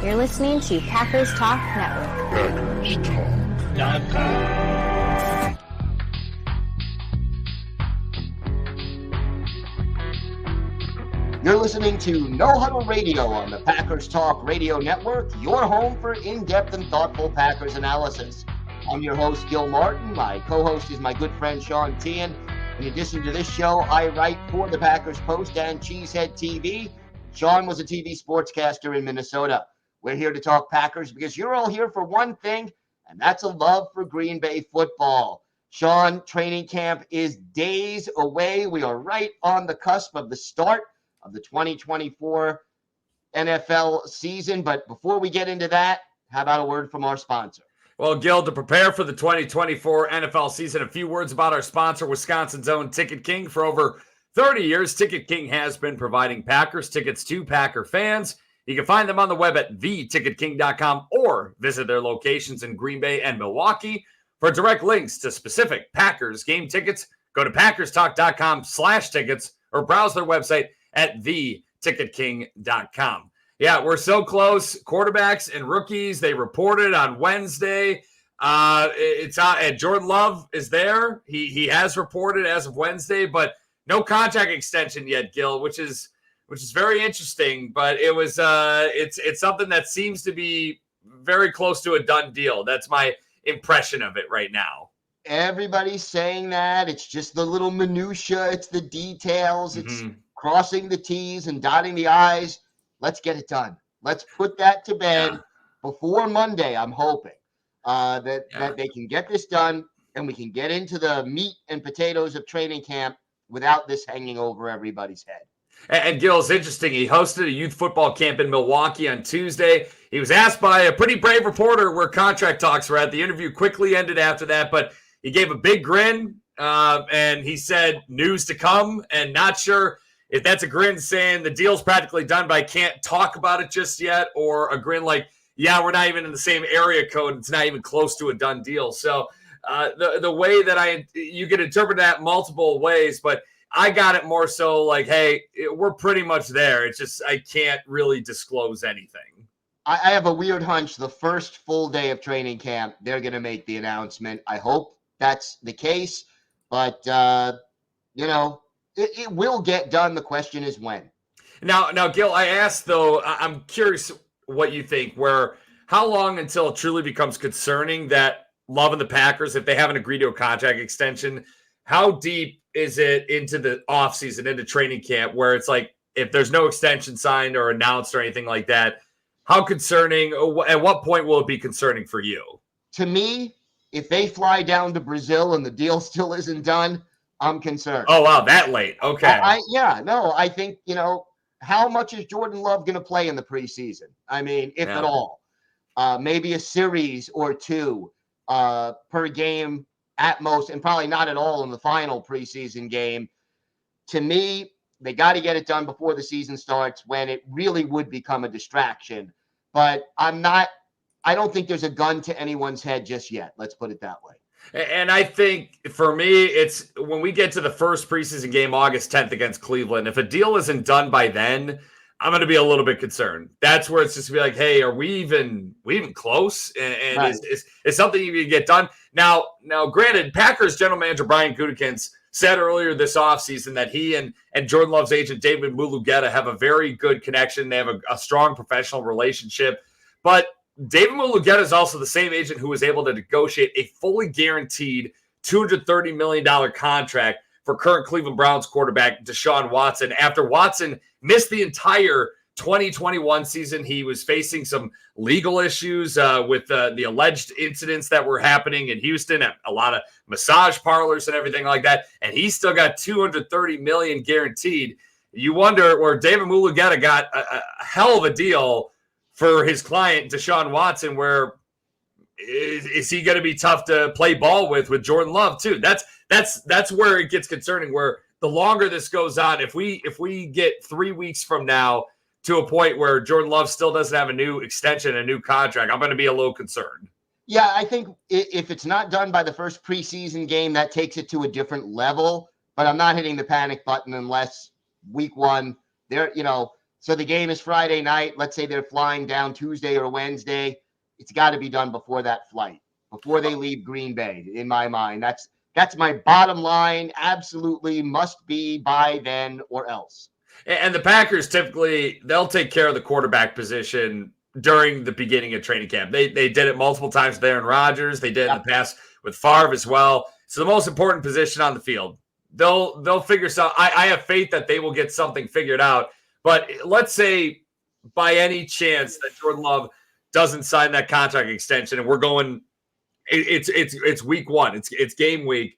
You're listening to Packers Talk Network. PackersTalk.com. You're listening to No Huddle Radio on the Packers Talk Radio Network, your home for in-depth and thoughtful Packers analysis. I'm your host, Gil Martin. My co-host is my good friend, Sean Tehan. In addition to this show, I write for the Packers Post and Cheesehead TV. Sean was a TV sportscaster in Minnesota. We're here to talk Packers because you're all here for one thing, and that's a love for Green Bay football. Sean, training camp is days away. We are right on the cusp of the start of the 2024 NFL season. But before we get into that, how about a word from our sponsor? Well, Gil, to prepare for the 2024 NFL season, a few words about our sponsor, Wisconsin's own Ticket King. For over 30 years, Ticket King has been providing Packers tickets to Packer fans. You can find them on the web at theticketking.com or visit their locations in Green Bay and Milwaukee. For direct links to specific Packers game tickets, go to packerstalk.com/tickets or browse their website at theticketking.com. Yeah, we're so close. Quarterbacks and rookies, they reported on Wednesday. It's and Jordan Love is there. He has reported as of Wednesday, but no contract extension yet, Gil, which is very interesting. But it was it's something that seems to be very close to a done deal. That's my impression of it right now. Everybody's saying that. It's just the little minutia. It's the details. It's crossing the T's and dotting the I's. Let's get it done. Let's put that to bed before Monday. I'm hoping that they can get this done and we can get into the meat and potatoes of training camp without this hanging over everybody's head. And Gil, it's interesting. He hosted a youth football camp in Milwaukee on Tuesday. He was asked by a pretty brave reporter where contract talks were at. The interview quickly ended after that, but he gave a big grin and he said news to come, and not sure if that's a grin saying the deal's practically done, but I can't talk about it just yet, or a grin like, yeah, we're not even in the same area code. It's not even close to a done deal. So the way that you can interpret that multiple ways, but I got it more so like, hey, we're pretty much there. It's just I can't really disclose anything. I have a weird hunch the first full day of training camp, they're going to make the announcement. I hope that's the case, but, it will get done. The question is when. Now, Gil, I asked, though, I'm curious what you think, how long until it truly becomes concerning that Love and the Packers, if they haven't agreed to a contract extension, how deep is it into the offseason, into training camp, where it's like, if there's no extension signed or announced or anything like that, how concerning, at what point will it be concerning for you? To me, if they fly down to Brazil and the deal still isn't done, I'm concerned. Oh, wow, that late. Okay. I think, how much is Jordan Love going to play in the preseason? I mean, if at all. Maybe a series or two per game at most, and probably not at all in the final preseason game. To me, they got to get it done before the season starts when it really would become a distraction. But I don't think there's a gun to anyone's head just yet. Let's put it that way. And I think for me, it's when we get to the first preseason game, August 10th against Cleveland, if a deal isn't done by then, I'm going to be a little bit concerned. That's where it's just be like, hey, are we even close? And right. is something you can get done? Now, granted, Packers general manager Brian Gutekunst said earlier this offseason that he and Jordan Love's agent David Mulugeta have a very good connection. They have a strong professional relationship. But David Mulugeta is also the same agent who was able to negotiate a fully guaranteed $230 million contract for current Cleveland Browns quarterback Deshaun Watson. After Watson missed the entire 2021 season, he was facing some legal issues with the alleged incidents that were happening in Houston at a lot of massage parlors and everything like that. And he still got $230 million guaranteed. You wonder where David Mulugeta got a hell of a deal for his client, Deshaun Watson, where is he going to be tough to play ball with Jordan Love too? That's where it gets concerning, where the longer this goes on, if we get 3 weeks from now to a point where Jordan Love still doesn't have a new extension, a new contract, I'm going to be a little concerned. Yeah, I think if it's not done by the first preseason game, that takes it to a different level, but I'm not hitting the panic button unless week one, So the game is Friday night. Let's say they're flying down Tuesday or Wednesday. It's got to be done before that flight, before they leave Green Bay, in my mind. That's my bottom line. Absolutely must be by then or else. And the Packers typically, they'll take care of the quarterback position during the beginning of training camp. They did it multiple times with Aaron Rodgers. They did it in the past with Favre as well. It's the most important position on the field. They'll figure something. I have faith that they will get something figured out. But let's say by any chance that Jordan Love doesn't sign that contract extension, and we're going, it's week one, it's game week.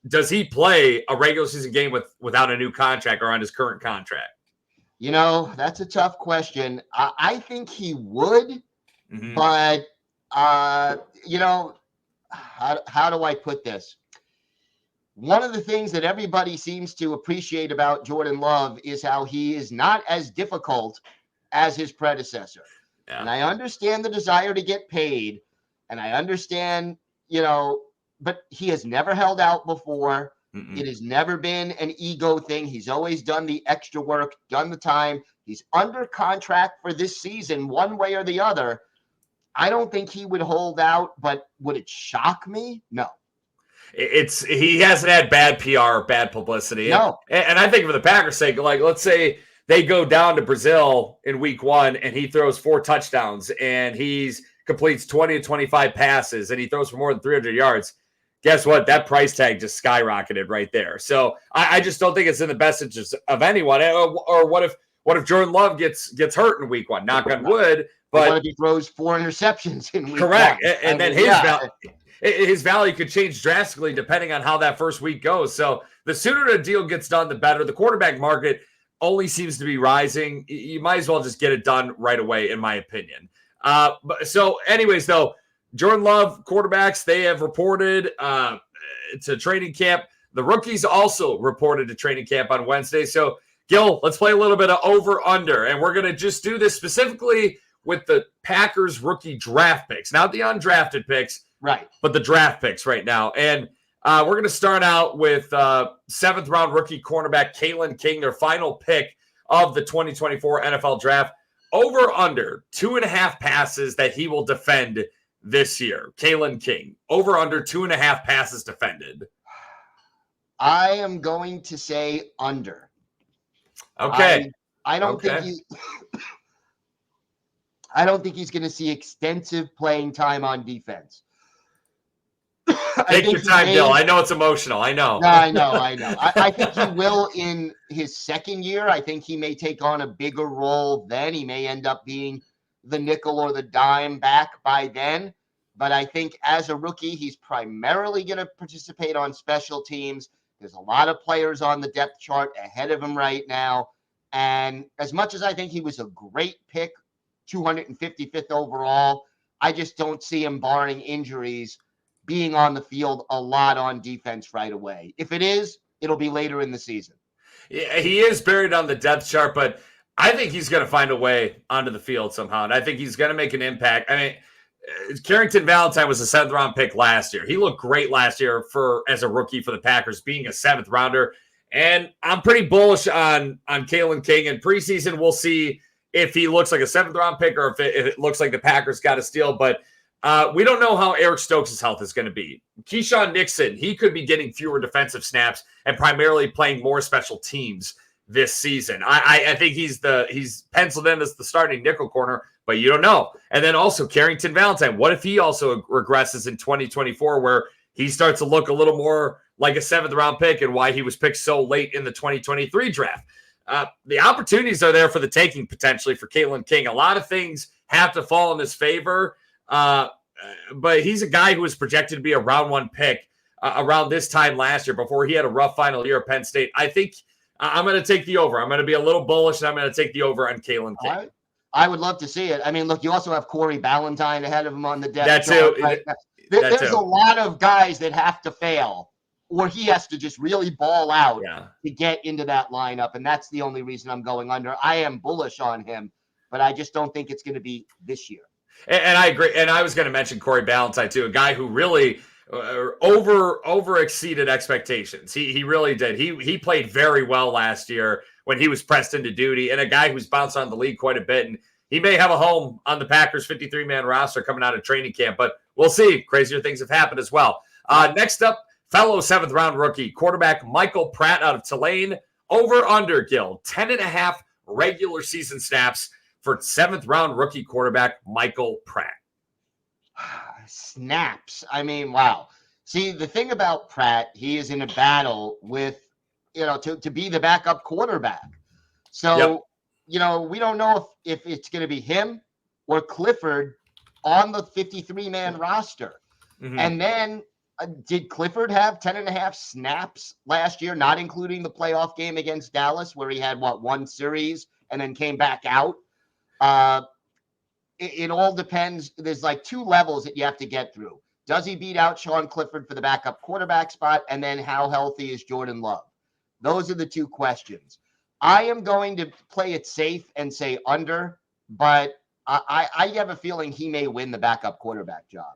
Does he play a regular season game without a new contract or on his current contract? That's a tough question. I think he would, but how do I put this? One of the things that everybody seems to appreciate about Jordan Love is how he is not as difficult as his predecessor. Yeah. And I understand the desire to get paid, and I understand, but he has never held out before. It has never been an ego thing. He's always done the extra work, done the time. He's under contract for this season, one way or the other. I don't think he would hold out, but would it shock me? No. He hasn't had bad PR, bad publicity. No. And I think for the Packers' sake, like, let's say they go down to Brazil in week one and he throws 4 touchdowns and completes 20 to 25 passes and he throws for more than 300 yards. Guess what? That price tag just skyrocketed right there. So I just don't think it's in the best interest of anyone. Or what if Jordan Love gets hurt in week one? Knock on wood. But what if he throws 4 interceptions in week correct. one? And then his value could change drastically depending on how that first week goes. So the sooner the deal gets done, the better. The quarterback market only seems to be rising. You might as well just get it done right away, in my opinion. So anyways, though, Jordan Love quarterbacks, they have reported to training camp. The rookies also reported to training camp on Wednesday. So, Gil, let's play a little bit of over-under. And we're going to just do this specifically with the Packers rookie draft picks. Not the undrafted picks, right? But the draft picks right now. And we're going to start out with 7th-round rookie cornerback Kalen King, their final pick of the 2024 NFL Draft. Over-under 2.5 passes that he will defend this year. Kalen King, over under 2.5 passes defended. I am going to say under. Okay. I don't think I don't think he's going to see extensive playing time on defense. Take your time, Bill. I know it's emotional. I know. No, I know. I think he will in his second year. I think he may take on a bigger role then. He may end up being the nickel or the dime back by then. But I think as a rookie, he's primarily going to participate on special teams. There's a lot of players on the depth chart ahead of him right now. And as much as I think he was a great pick, 255th overall, I just don't see him, barring injuries, being on the field a lot on defense right away. If it is, it'll be later in the season. Yeah, he is buried on the depth chart, but I think he's going to find a way onto the field somehow. And I think he's going to make an impact. I mean, Carrington Valentine was a 7th-round pick last year. He looked great last year as a rookie for the Packers, being a 7th rounder. And I'm pretty bullish on Kalen King. In preseason, we'll see if he looks like a 7th-round pick or if it looks like the Packers got a steal. But we don't know how Eric Stokes' health is going to be. Keyshawn Nixon, he could be getting fewer defensive snaps and primarily playing more special teams this season. I think he's penciled in as the starting nickel corner, but you don't know. And then also Carrington Valentine. What if he also regresses in 2024 where he starts to look a little more like a 7th-round pick and why he was picked so late in the 2023 draft? The opportunities are there for the taking potentially for Kalen King. A lot of things have to fall in his favor, but he's a guy who was projected to be a round 1 pick around this time last year before he had a rough final year at Penn State. I think I'm going to take the over. I'm going to be a little bullish, and I'm going to take the over on Kalen King. I would love to see it. I mean, look, you also have Corey Ballantyne ahead of him on the depth chart. Right? There's a lot of guys that have to fail, or he has to just really ball out to get into that lineup, and that's the only reason I'm going under. I am bullish on him, but I just don't think it's going to be this year. And I agree. And I was going to mention Corey Ballantyne, too, a guy who really over exceeded expectations. He really did. He played very well last year. when he was pressed into duty, and a guy who's bounced on the league quite a bit. And he may have a home on the Packers 53-man roster coming out of training camp, but we'll see. Crazier things have happened as well. Next up, fellow 7th-round rookie, quarterback Michael Pratt out of Tulane. Over under, Gil, 10.5 regular season snaps for 7th-round rookie quarterback Michael Pratt. Snaps. I mean, wow. See, the thing about Pratt, he is in a battle with, to be the backup quarterback. So, we don't know if it's going to be him or Clifford on the 53-man roster. Mm-hmm. And then did Clifford have 10.5 snaps last year, not including the playoff game against Dallas, where he had, one series and then came back out? It all depends. There's like 2 levels that you have to get through. Does he beat out Sean Clifford for the backup quarterback spot? And then how healthy is Jordan Love? Those are the 2 questions. I am going to play it safe and say under, but I have a feeling he may win the backup quarterback job.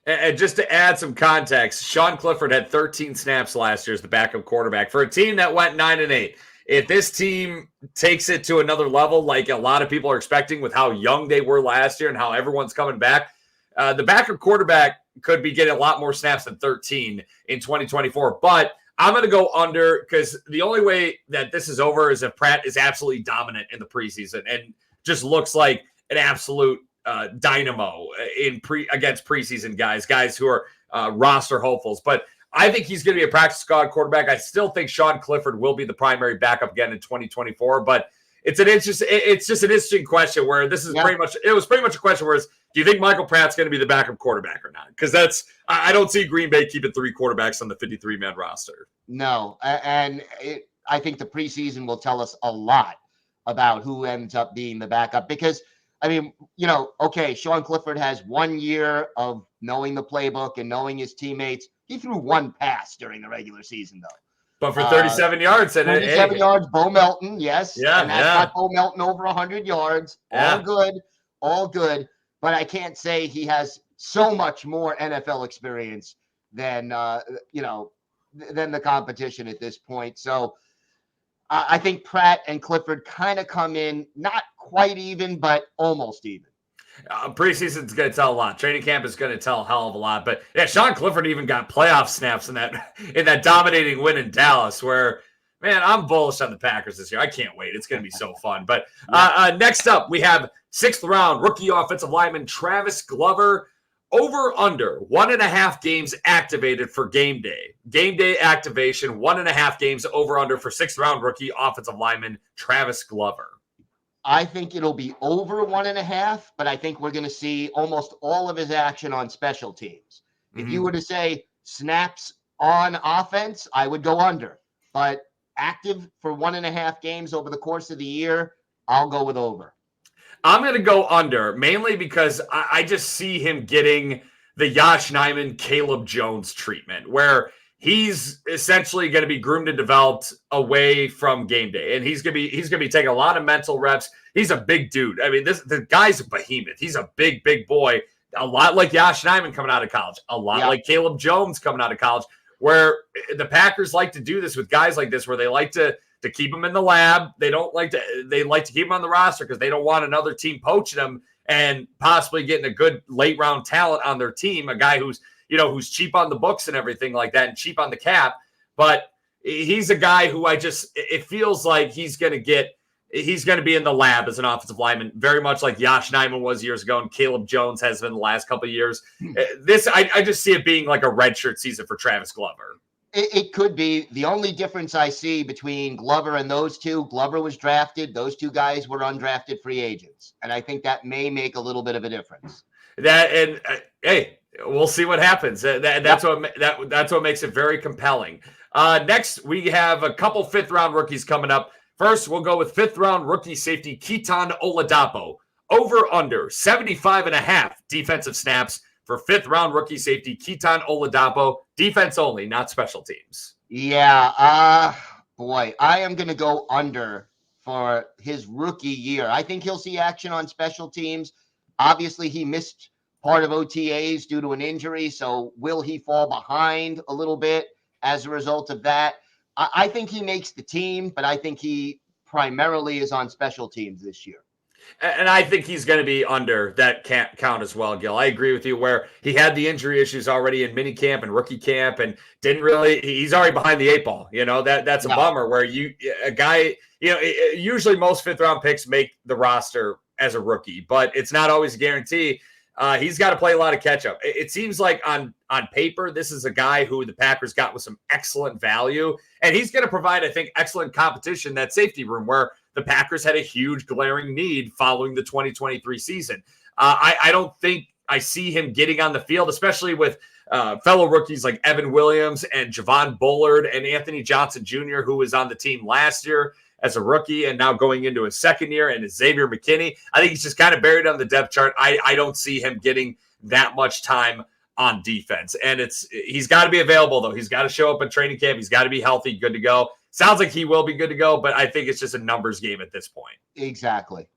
And just to add some context, Sean Clifford had 13 snaps last year as the backup quarterback for a team that went 9-8. If this team takes it to another level, like a lot of people are expecting with how young they were last year and how everyone's coming back, the backup quarterback could be getting a lot more snaps than 13 in 2024. But I'm going to go under, because the only way that this is over is if Pratt is absolutely dominant in the preseason and just looks like an absolute dynamo against preseason guys who are roster hopefuls. But I think he's going to be a practice squad quarterback. I still think Sean Clifford will be the primary backup again in 2024. But it's just an interesting question where this is pretty much a question where do you think Michael Pratt's going to be the backup quarterback or not? Because I don't see Green Bay keeping 3 quarterbacks on the 53-man roster. No, and I think the preseason will tell us a lot about who ends up being the backup, because I mean, Sean Clifford has 1 year of knowing the playbook and knowing his teammates. He threw 1 pass during the regular season, though. But for 37 yards. And 37 yards, Bo Melton, yes. Yeah, and that got Bo Melton over 100 yards. All good. But I can't say he has so much more NFL experience than the competition at this point. So I think Pratt and Clifford kind of come in not quite even, but almost even. Preseason's going to tell a lot. Training camp is going to tell a hell of a lot. But yeah, Sean Clifford even got playoff snaps in that dominating win in Dallas, where, man, I'm bullish on the Packers this year. I can't wait. It's going to be so fun. But next up, we have 6th round rookie offensive lineman Travis Glover. Over under 1.5 games activated for game day. Game day activation, 1.5 games over under for 6th round rookie offensive lineman Travis Glover. I think it'll be over 1.5, but I think we're going to see almost all of his action on special teams. If you were to say snaps on offense, I would go under. But active for 1.5 games over the course of the year, I'll go with over. I'm going to go under, mainly because I just see him getting the Yosh Nijman, Caleb Jones treatment, where he's essentially going to be groomed and developed away from game day, and he's going to be taking a lot of mental reps. He's a big dude. I mean, the guy's a behemoth. He's a big boy. A lot like Yosh Nijman coming out of college. A lot like Caleb Jones coming out of college, where the Packers like to do this with guys like this, where they like to keep them in the lab. They like to keep them on the roster because they don't want another team poaching them and possibly getting a good late round talent on their team, a guy who's cheap on the books and everything like that and cheap on the cap. But he's a guy who it feels like he's going to be in the lab as an offensive lineman, very much like Yosh Nijman was years ago and Caleb Jones has been the last couple of years. I just see it being like a redshirt season for Travis Glover. It could be. The only difference I see between Glover and those two, Glover was drafted. Those 2 guys were undrafted free agents. And I think that may make a little bit of a difference. Hey, we'll see what happens. That's what makes it very compelling. Next, we have a couple 5th round rookies coming up. First, we'll go with 5th round rookie safety Keaton Oladapo. Over under 75.5 defensive snaps for 5th round rookie safety Keaton Oladapo. Defense only, not special teams. Yeah, boy, I am going to go under for his rookie year. I think he'll see action on special teams. Obviously, he missed part of OTAs due to an injury, so will he fall behind a little bit as a result of that? I think he makes the team, but I think he primarily is on special teams this year. And I think he's going to be under that count as well, Gil. I agree with you where he had the injury issues already in mini camp and rookie camp and he's already behind the eight ball. That's a bummer where usually most fifth round picks make the roster as a rookie, but it's not always a guarantee. He's got to play a lot of catch up. It seems like on paper, this is a guy who the Packers got with some excellent value, and he's going to provide, I think, excellent competition, that safety room where the Packers had a huge glaring need following the 2023 season. I don't think I see him getting on the field, especially with fellow rookies like Evan Williams and Javon Bullard and Anthony Johnson Jr., who was on the team last year as a rookie and now going into his second year, and Xavier McKinney. I think he's just kind of buried on the depth chart. I don't see him getting that much time on defense. And he's got to be available, though. He's got to show up at training camp. He's got to be healthy, good to go. Sounds like he will be good to go, but I think it's just a numbers game at this point. Exactly.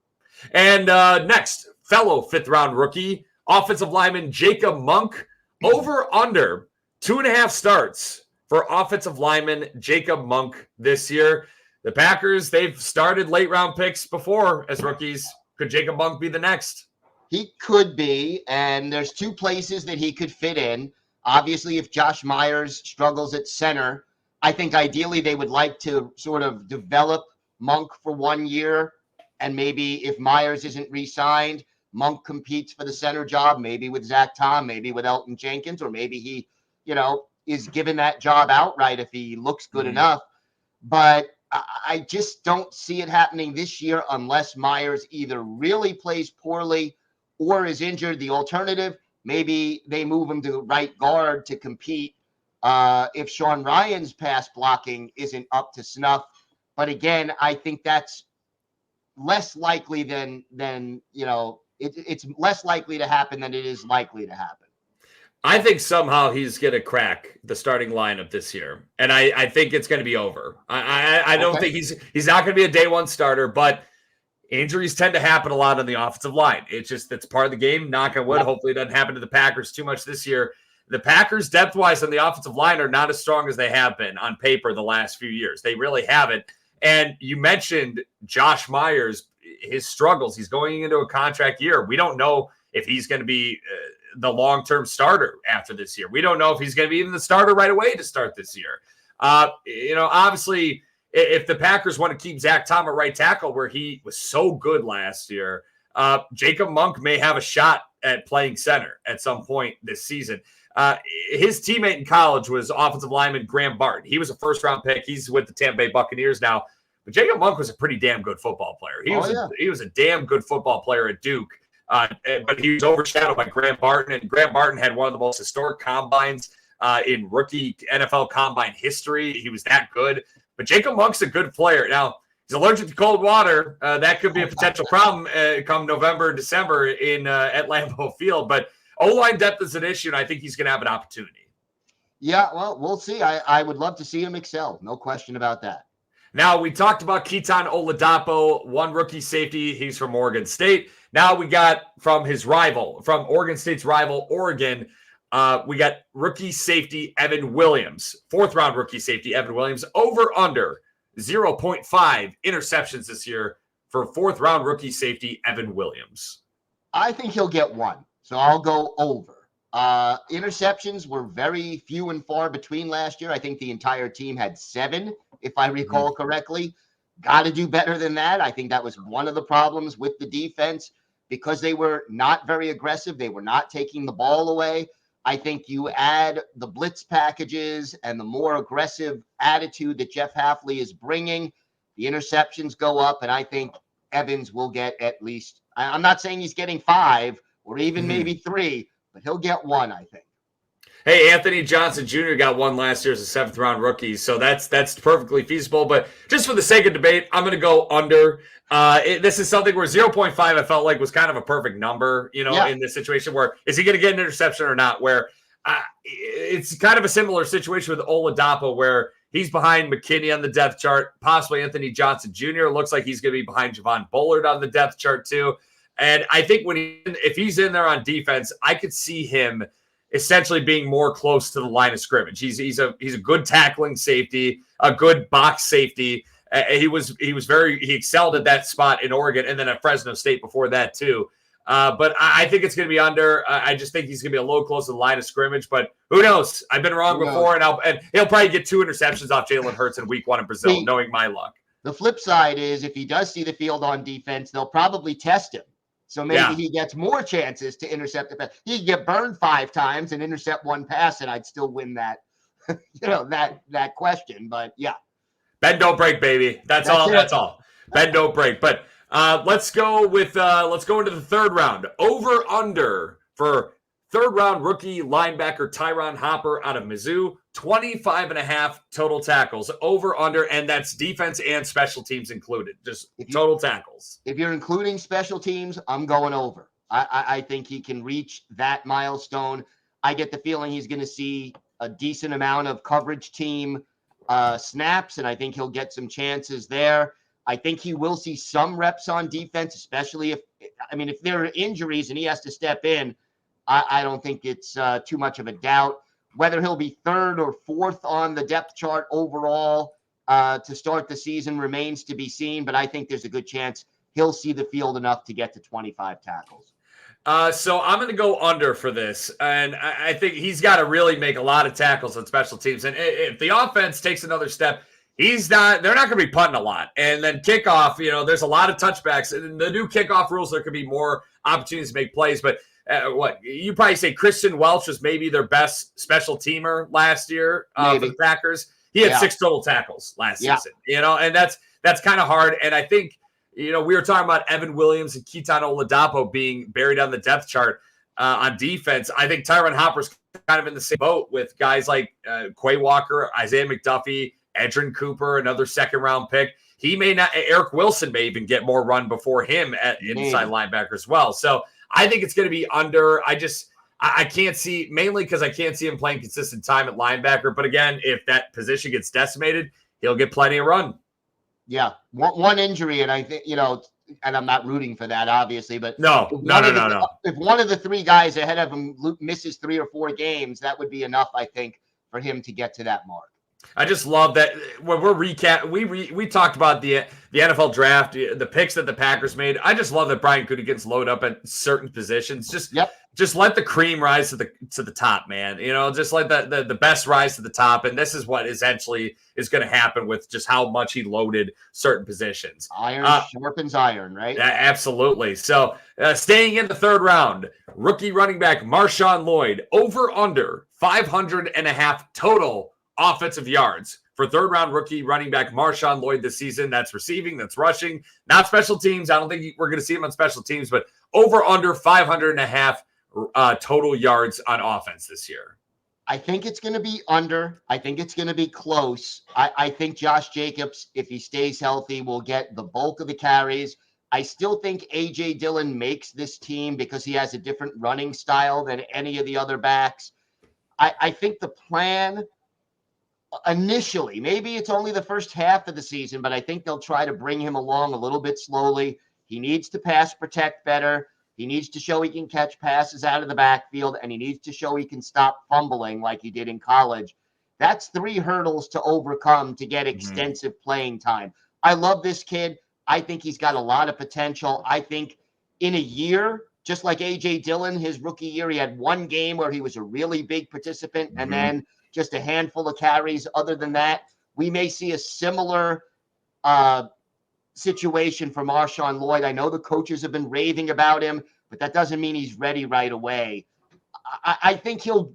And next, fellow fifth-round rookie, offensive lineman Jacob Monk, over under 2.5 starts for offensive lineman Jacob Monk this year. The Packers, they've started late-round picks before as rookies. Could Jacob Monk be the next? He could be, and there's two places that he could fit in. Obviously, if Josh Myers struggles at center, I think ideally they would like to sort of develop Monk for 1 year, and maybe if Myers isn't re-signed, Monk competes for the center job, maybe with Zach Tom, maybe with Elton Jenkins, or maybe he, is given that job outright if he looks good enough. But I just don't see it happening this year unless Myers either really plays poorly or is injured. The alternative, maybe they move him to right guard to compete if Sean Ryan's pass blocking isn't up to snuff. But again, I think that's less likely than it's less likely to happen than it is likely to happen. I think somehow he's going to crack the starting lineup this year, and I think it's going to be over. I don't think he's not going to be a day one starter, but injuries tend to happen a lot on the offensive line. It's part of the game. Knock on wood. Hopefully, it doesn't happen to the Packers too much this year. The Packers, depth-wise on the offensive line, are not as strong as they have been on paper the last few years. They really haven't. And you mentioned Josh Myers, his struggles. He's going into a contract year. We don't know if he's going to be the long-term starter after this year. We don't know if he's going to be even the starter right away to start this year. Obviously, if the Packers want to keep Zach Tom at right tackle, where he was so good last year, Jacob Monk may have a shot at playing center at some point this season. His teammate in college was offensive lineman Graham Barton. He was a first-round pick. He's with the Tampa Bay Buccaneers now. But Jacob Monk was a pretty damn good football player. He was a damn good football player at Duke. But he was overshadowed by Graham Barton, and Graham Barton had one of the most historic combines in rookie NFL combine history. He was that good. But Jacob Monk's a good player. Now, he's allergic to cold water. That could be a potential problem come November, December at Lambeau Field. But O-line depth is an issue, and I think he's going to have an opportunity. Yeah, well, we'll see. I would love to see him excel. No question about that. Now, we talked about Keaton Oladapo, one rookie safety. He's from Oregon State. Now we got from Oregon State's rival, Oregon, we got rookie safety Evan Williams, fourth-round rookie safety Evan Williams, over under 0.5 interceptions this year for fourth-round rookie safety Evan Williams. I think he'll get one, so I'll go over. Interceptions were very few and far between last year. I think the entire team had 7, if I recall correctly. Got to do better than that. I think that was one of the problems with the defense because they were not very aggressive. They were not taking the ball away. I think you add the blitz packages and the more aggressive attitude that Jeff Hafley is bringing, the interceptions go up, and I think Evans will get at least, I'm not saying he's getting 5 or even maybe 3, but he'll get 1, I think. Hey, Anthony Johnson Jr. got 1 last year as a 7th-round rookie, so that's perfectly feasible. But just for the sake of debate, I'm going to go under. This is something where 0.5 I felt like was kind of a perfect number, in this situation where is he going to get an interception or not, where it's kind of a similar situation with Oladapo where he's behind McKinney on the depth chart, possibly Anthony Johnson Jr. Looks like he's going to be behind Javon Bullard on the depth chart too. And I think if he's in there on defense, I could see him essentially being more close to the line of scrimmage. He's a good tackling safety, a good box safety. He excelled at that spot in Oregon and then at Fresno State before that too. But I think it's going to be under. I just think he's going to be a little close to the line of scrimmage, but who knows? I've been wrong before, and he'll probably get 2 interceptions off Jalen Hurts in week 1 in Brazil, knowing my luck. The flip side is if he does see the field on defense, they'll probably test him. So maybe he gets more chances to intercept the pass. He could get burned 5 times and intercept 1 pass, and I'd still win that, that question. But yeah. Bend don't break, baby. That's all. That's all. Bend don't break. But let's go into the third round. Over under for third round rookie linebacker Tyron Hopper out of Mizzou. 25.5 total tackles. Over under, and that's defense and special teams included. Just total tackles. If you're including special teams, I'm going over. I think he can reach that milestone. I get the feeling he's going to see a decent amount of coverage team snaps, and I think he'll get some chances there. I think he will see some reps on defense, especially if there are injuries and he has to step in. I don't think it's too much of a doubt. Whether he'll be 3rd or 4th on the depth chart overall to start the season remains to be seen, but I think there's a good chance he'll see the field enough to get to 25 tackles. So I'm going to go under for this, and I think he's got to really make a lot of tackles on special teams. And if the offense takes another step, they're not going to be punting a lot. And then kickoff, there's a lot of touchbacks. And the new kickoff rules, there could be more opportunities to make plays. But you probably say Christian Welch was maybe their best special teamer last year for the Packers. He had 6 total tackles last season, and that's kind of hard. And I think, we were talking about Evan Williams and Keaton Oladapo being buried on the depth chart on defense. I think Tyron Hopper's kind of in the same boat with guys like Quay Walker, Isaiah McDuffie, Edgerrin Cooper, another 2nd-round pick. He may not. Eric Wilson may even get more run before him at inside linebacker as well. So I think it's going to be under. I can't see, mainly because I can't see him playing consistent time at linebacker. But again, if that position gets decimated, he'll get plenty of run. Yeah, one injury, and I think and I'm not rooting for that, obviously. But no. If one of the 3 guys ahead of him misses 3 or 4 games, that would be enough, I think, for him to get to that mark. I just love that when we're we talked about the NFL draft, the picks that the Packers made. I just love that Brian Gutekunst load up at certain positions. Just let the cream rise to the top, man. Just let the best rise to the top. And this is what essentially is going to happen with just how much he loaded certain positions. Iron sharpens iron, right? Absolutely. So staying in the third round, rookie running back Marshawn Lloyd, over under 500.5 total offensive yards for third round rookie running back Marshawn Lloyd this season. That's receiving, that's rushing, not special teams. I don't think we're going to see him on special teams, but over under 500.5 total yards on offense this year. I think it's going to be under. I think it's going to be close. I think Josh Jacobs, if he stays healthy, will get the bulk of the carries. I still think A.J. Dillon makes this team because he has a different running style than any of the other backs. I think the plan initially, maybe it's only the first half of the season, but I think they'll try to bring him along a little bit slowly. He needs to pass protect better. He needs to show he can catch passes out of the backfield, and he needs to show he can stop fumbling like he did in college. That's 3 hurdles to overcome to get extensive playing time. I love this kid. I think he's got a lot of potential. I think in a year, just like A.J. Dillon, his rookie year, he had 1 game where he was a really big participant, and then just a handful of carries. Other than that, we may see a similar situation for Marshawn Lloyd. I know the coaches have been raving about him, but that doesn't mean he's ready right away. I think he'll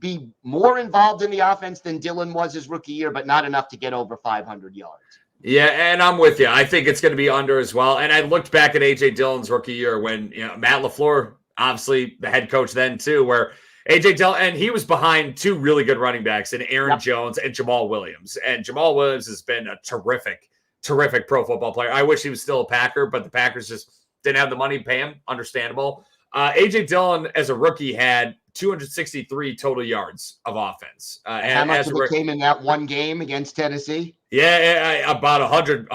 be more involved in the offense than Dillon was his rookie year, but not enough to get over 500 yards. Yeah, and I'm with you. I think it's going to be under as well. And I looked back at A.J. Dillon's rookie year when Matt LaFleur, obviously the head coach then too, where A.J. Dillon, and he was behind 2 really good running backs in Aaron Jones and Jamal Williams. And Jamal Williams has been a terrific pro football player. I wish he was still a Packer, but the Packers just didn't have the money to pay him. Understandable. A.J. Dillon, as a rookie, had 263 total yards of offense. And how much of it came in that 1 game against Tennessee? Yeah, about 100,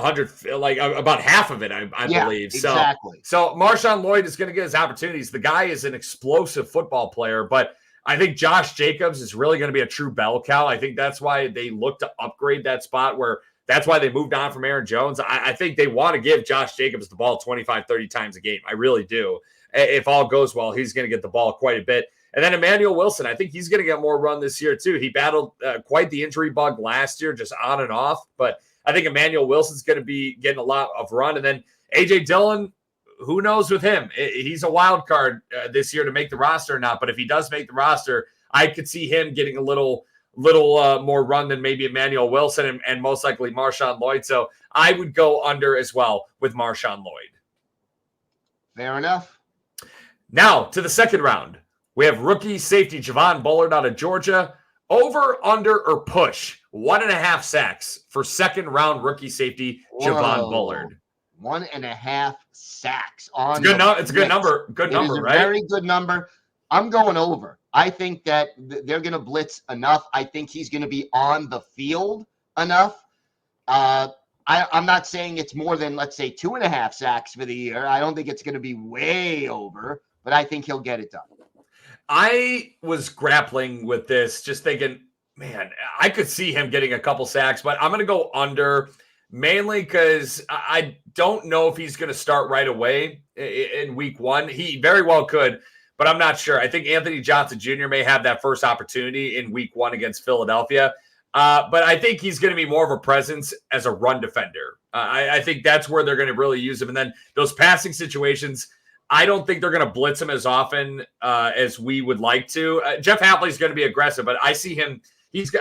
like about half of it, I believe. Exactly. So Marshawn Lloyd is going to get his opportunities. The guy is an explosive football player, but I think Josh Jacobs is really going to be a true bell cow. I think that's why they look to upgrade that spot where That's why they moved on from Aaron Jones. I think they want to give Josh Jacobs the ball 25, 30 times a game. I really do. If all goes well, he's going to get the ball quite a bit. And then Emmanuel Wilson, I think he's going to get more run this year too. He battled quite the injury bug last year, just on and off. But I think Emmanuel Wilson's going to be getting a lot of run. And then A.J. Dillon, who knows with him? He's a wild card this year to make the roster or not. But if he does make the roster, I could see him getting a little more run than maybe Emmanuel Wilson and most likely Marshawn Lloyd. So I would go under as well with Marshawn Lloyd. Fair enough. Now to the second round. We have rookie safety Javon Bullard out of Georgia. Over, under, or push 1.5 sacks for second round rookie safety Javon Bullard. 1.5 sacks on. It's a good number. Good number, right? Very good number. I'm going over. I think that they're going to blitz enough. I think he's going to be on the field enough. I'm not saying it's more than, let's say, 2.5 sacks for the year. I don't think it's going to be way over, but I think he'll get it done. I was grappling with this, just thinking, man, I could see him getting a couple sacks, but I'm going to go under, mainly because I don't know if he's going to start right away in week one. He very well could, but I'm not sure. I think Anthony Johnson Jr. may have that first opportunity in week one against Philadelphia, but I think he's going to be more of a presence as a run defender. I think that's where they're going to really use him. And then those passing situations, I don't think they're going to blitz him as often as we would like to. Jeff Hapley's going to be aggressive, but I see him.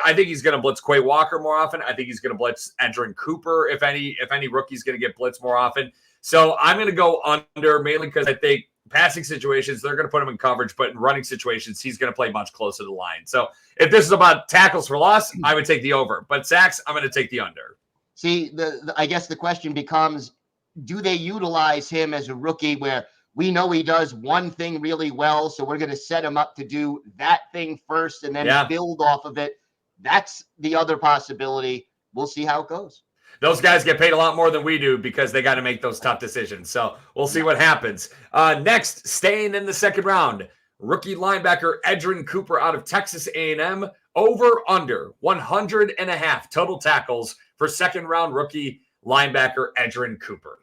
I think he's going to blitz Quay Walker more often. I think he's going to blitz Edgerrin Cooper if any rookie's going to get blitzed more often. So I'm going to go under, mainly because I think passing situations, they're going to put him in coverage, but in running situations, he's going to play much closer to the line. So if this is about tackles for loss, I would take the over. But sacks, I'm going to take the under. See, I guess the question becomes, do they utilize him as a rookie where we know he does one thing really well, so we're going to set him up to do that thing first and then build off of it? That's the other possibility. We'll see how it goes. Those guys get paid a lot more than we do because they got to make those tough decisions. So we'll see what happens. Next, staying in the second round, rookie linebacker Edgerrin Cooper out of Texas A&M. Over, under 100.5 total tackles for second round rookie linebacker Edgerrin Cooper.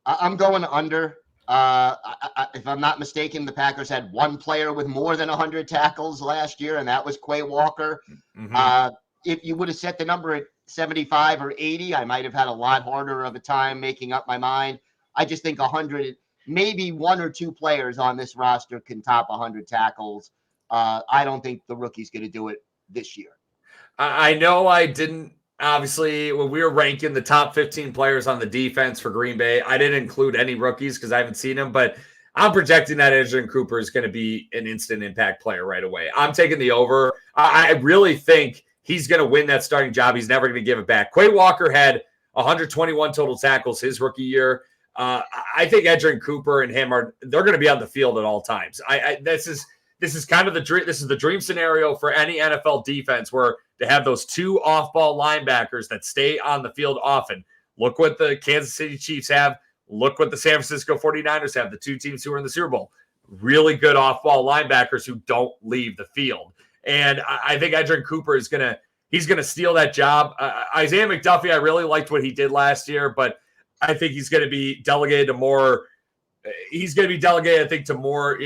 I'm going under. If I'm not mistaken, the Packers had one player with more than 100 tackles last year, and that was Quay Walker. Mm-hmm. If you would have set the number at 75 or 80, I might have had a lot harder of a time making up my mind. I just think 100, maybe one or two players on this roster can top 100 tackles. I don't think the rookie's going to do it this year. I know I didn't. Obviously, when we were ranking the top 15 players on the defense for Green Bay, I didn't include any rookies because I haven't seen them, but I'm projecting that Edgerrin Cooper is going to be an instant impact player right away. I'm taking the over. I really think he's going to win that starting job. He's never going to give it back. Quay Walker had 121 total tackles his rookie year. I think Edgerrin Cooper and him they're going to be on the field at all times. This is kind of the dream. This is the dream scenario for any NFL defense where to have those two off-ball linebackers that stay on the field often. Look what the Kansas City Chiefs have. Look what the San Francisco 49ers have, the two teams who are in the Super Bowl. Really good off-ball linebackers who don't leave the field. And I think Edgerrin Cooper is going to steal that job. Isaiah McDuffie, I really liked what he did last year, but I think he's going to be delegated to more. He's going to be delegated, I think, to more,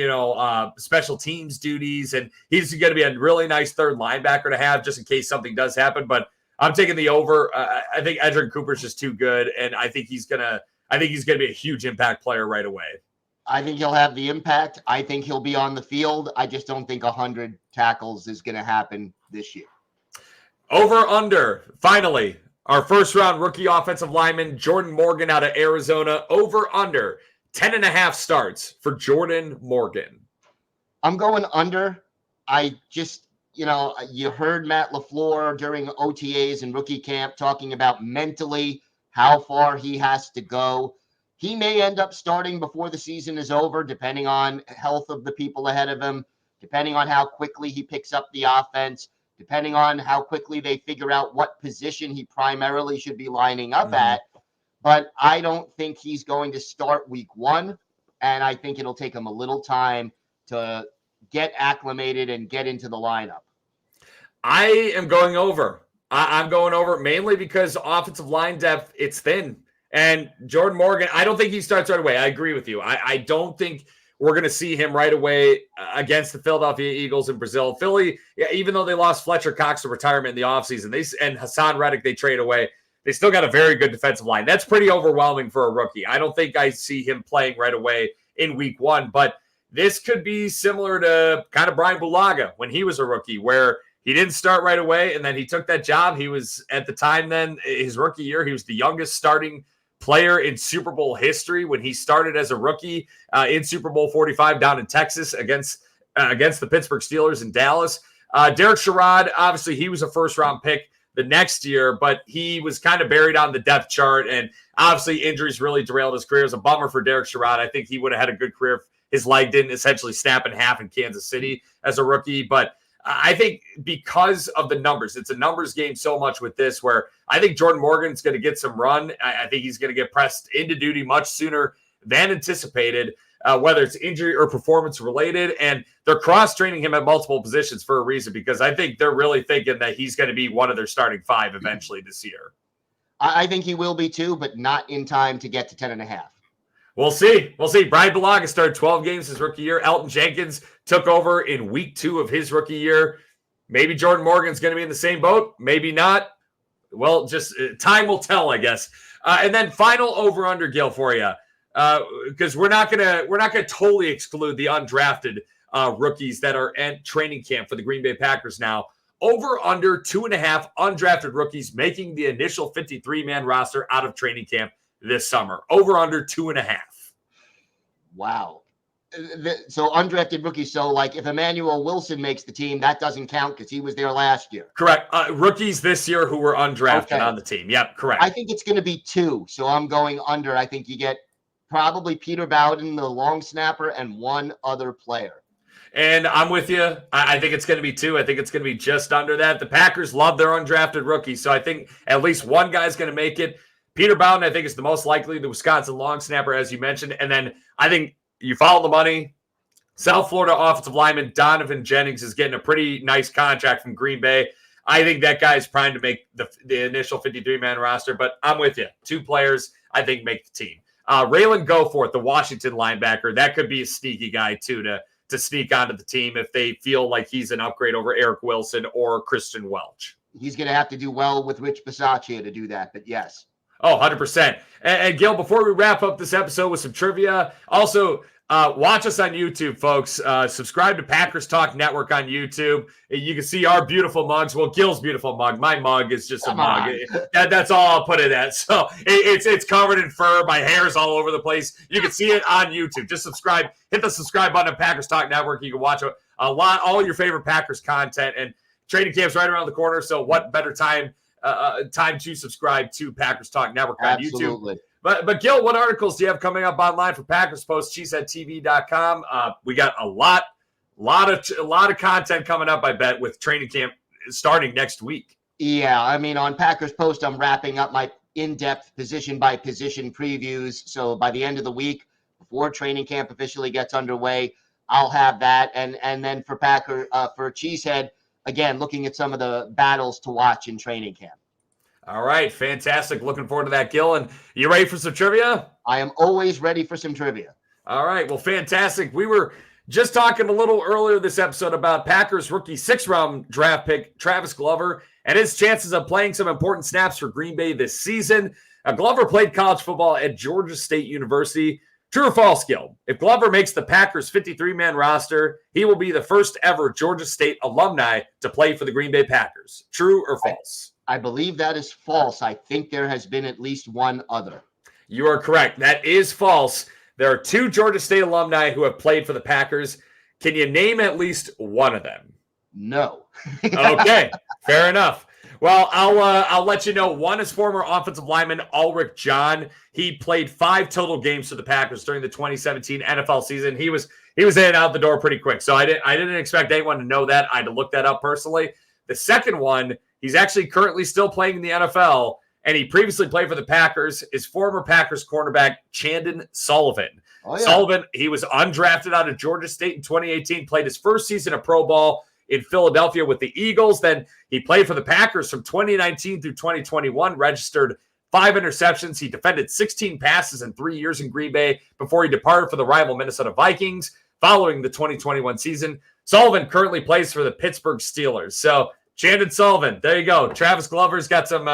special teams duties, and he's going to be a really nice third linebacker to have just in case something does happen. But I'm taking the over. I think Edgerrin Cooper's just too good, and I think he's going to be a huge impact player right away. I think he'll have the impact. I think he'll be on the field. I just don't think 100 tackles is going to happen this year. Over, under. Finally, our first round rookie offensive lineman Jordan Morgan out of Arizona. Over, under 10.5 starts for Jordan Morgan. I'm going under. I just, you heard Matt LaFleur during OTAs and rookie camp talking about mentally how far he has to go. He may end up starting before the season is over, depending on health of the people ahead of him, depending on how quickly he picks up the offense, depending on how quickly they figure out what position he primarily should be lining up at. But I don't think he's going to start week one, and I think it'll take him a little time to get acclimated and get into the lineup. I am going over. I'm going over mainly because offensive line depth, it's thin. And Jordan Morgan, I don't think he starts right away. I agree with you. I don't think we're going to see him right away against the Philadelphia Eagles in Brazil. Philly, even though they lost Fletcher Cox to retirement in the offseason, and Hassan Reddick they trade away, they still got a very good defensive line. That's pretty overwhelming for a rookie. I don't think I see him playing right away in week one, but this could be similar to kind of Brian Bulaga when he was a rookie, where he didn't start right away, and then he took that job. He was, at the time then, his rookie year, he was the youngest starting player in Super Bowl history when he started as a rookie in Super Bowl 45 down in Texas against the Pittsburgh Steelers in Dallas. Derek Sherrod, obviously, he was a first-round pick the next year, but he was kind of buried on the depth chart, and obviously injuries really derailed his career. It was a bummer for Derek Sherrod. I think he would have had a good career if his leg didn't essentially snap in half in Kansas City as a rookie, but I think because of the numbers, it's a numbers game so much with this, where I think Jordan Morgan's going to get some run. I think he's going to get pressed into duty much sooner than anticipated, whether it's injury or performance related. And they're cross-training him at multiple positions for a reason, because I think they're really thinking that he's going to be one of their starting five eventually this year. I think he will be too, but not in time to get to 10.5. We'll see. Brian Bulaga started 12 games his rookie year. Elton Jenkins took over in week 2 of his rookie year. Maybe Jordan Morgan's going to be in the same boat. Maybe not. Well, just time will tell, I guess. And then final over/under, Gil, for you, because we're not gonna totally exclude the undrafted rookies that are at training camp for the Green Bay Packers now. Over/under 2.5 undrafted rookies making the initial 53-man roster out of training camp this summer. Over/under 2.5. Wow. So undrafted rookies. So like if Emmanuel Wilson makes the team, that doesn't count because he was there last year. Correct. Rookies this year who were undrafted on the team. Yep, correct. I think it's going to be 2. So I'm going under. I think you get probably Peter Bowden, the long snapper, and one other player. And I'm with you. I think it's going to be 2. I think it's going to be just under that. The Packers love their undrafted rookies. So I think at least one guy's going to make it. Peter Bowden, I think, is the most likely, the Wisconsin long snapper, as you mentioned. And then I think you follow the money. South Florida offensive lineman Donovan Jennings is getting a pretty nice contract from Green Bay. I think that guy is primed to make the initial 53-man roster, but I'm with you. 2 players, I think, make the team. Raylan Goforth, the Washington linebacker, that could be a sneaky guy, too, to sneak onto the team if they feel like he's an upgrade over Eric Wilson or Christian Welch. He's going to have to do well with Rich Bisaccia to do that, but yes. Oh, 100%. And Gil, before we wrap up this episode with some trivia, also watch us on YouTube, folks. Subscribe to Packers Talk Network on YouTube. You can see our beautiful mugs. Well, Gil's beautiful mug. My mug is just a mug. That's all I'll put it at. So it's covered in fur. My hair's all over the place. You can see it on YouTube. Just subscribe. Hit the subscribe button at Packers Talk Network. You can watch all your favorite Packers content. And training camp's right around the corner. So what better time to subscribe to Packers Talk Network on YouTube. But Gil, what articles do you have coming up online for Packers Post, cheeseheadtv.com? We got a lot of content coming up, I bet, with training camp starting next week. Yeah, I mean, on Packers Post, I'm wrapping up my in-depth position-by-position previews. So by the end of the week, before training camp officially gets underway, I'll have that. And then for Cheesehead, again, looking at some of the battles to watch in training camp. All right, fantastic. Looking forward to that, Gil. And you ready for some trivia? I am always ready for some trivia. All right, well, fantastic. We were just talking a little earlier this episode about Packers rookie 6th-round draft pick Travis Glover and his chances of playing some important snaps for Green Bay this season. Glover played college football at Georgia State University. True or false, Gil? If Glover makes the Packers 53-man roster, he will be the first ever Georgia State alumni to play for the Green Bay Packers. True or false? I believe that is false. I think there has been at least one other. You are correct. That is false. There are 2 Georgia State alumni who have played for the Packers. Can you name at least one of them? No. Okay, fair enough. Well, I'll let you know. One is former offensive lineman Ulrich John. He played 5 total games for the Packers during the 2017 NFL season. He was in and out the door pretty quick. So I didn't expect anyone to know that. I had to look that up personally. The second one, he's actually currently still playing in the NFL, and he previously played for the Packers, is former Packers cornerback Chandon Sullivan. Oh, yeah. Sullivan, he was undrafted out of Georgia State in 2018, played his first season of pro ball in Philadelphia with the Eagles. Then he played for the Packers from 2019 through 2021, registered 5 interceptions. He defended 16 passes in 3 years in Green Bay before he departed for the rival Minnesota Vikings following the 2021 season. Sullivan currently plays for the Pittsburgh Steelers. So Chandon Sullivan, there you go. Travis Glover's got some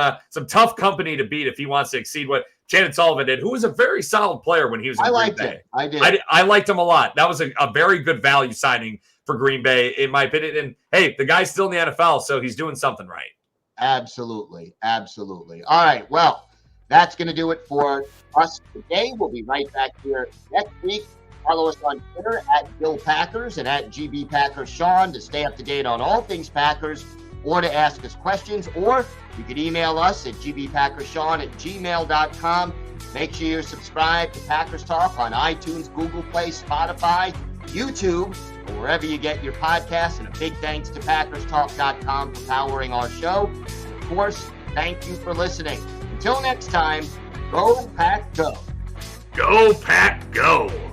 tough company to beat if he wants to exceed what Chandon Sullivan did, who was a very solid player when he was in Green Bay. I did. I liked him a lot. That was a very good value signing for Green Bay, in my opinion. And hey, the guy's still in the NFL, so he's doing something right. Absolutely. Absolutely. All right. Well, that's going to do it for us today. We'll be right back here next week. Follow us on Twitter at Bill Packers and at GB Packers Sean to stay up to date on all things Packers or to ask us questions. Or you could email us at gbpackerssean@gmail.com. Make sure you're subscribed to Packers Talk on iTunes, Google Play, Spotify, YouTube, or wherever you get your podcasts. And a big thanks to PackersTalk.com for powering our show. And of course, thank you for listening. Until next time, go Pack Go. Go Pack Go.